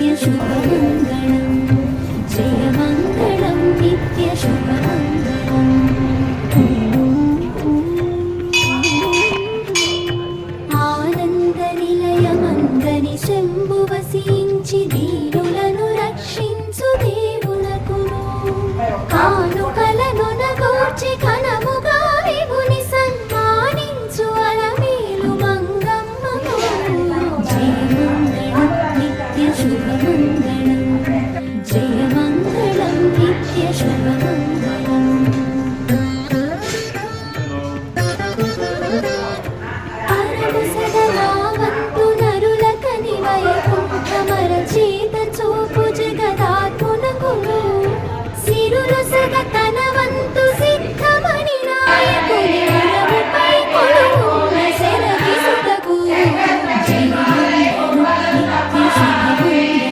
नित्यशुभमङ्गलम् जयमङ्गलं नित्यशुभमङ्गलम् ఆనందనిలయమందని శంభువసించి దీనులను రక్షించు దేవునకును కానుకలను నగూర్చి ఘనముగా విభుని సన్మానించు అలమేలు మంగమ్మకు జయమంగళం నిత్య శుభమంగళం జయ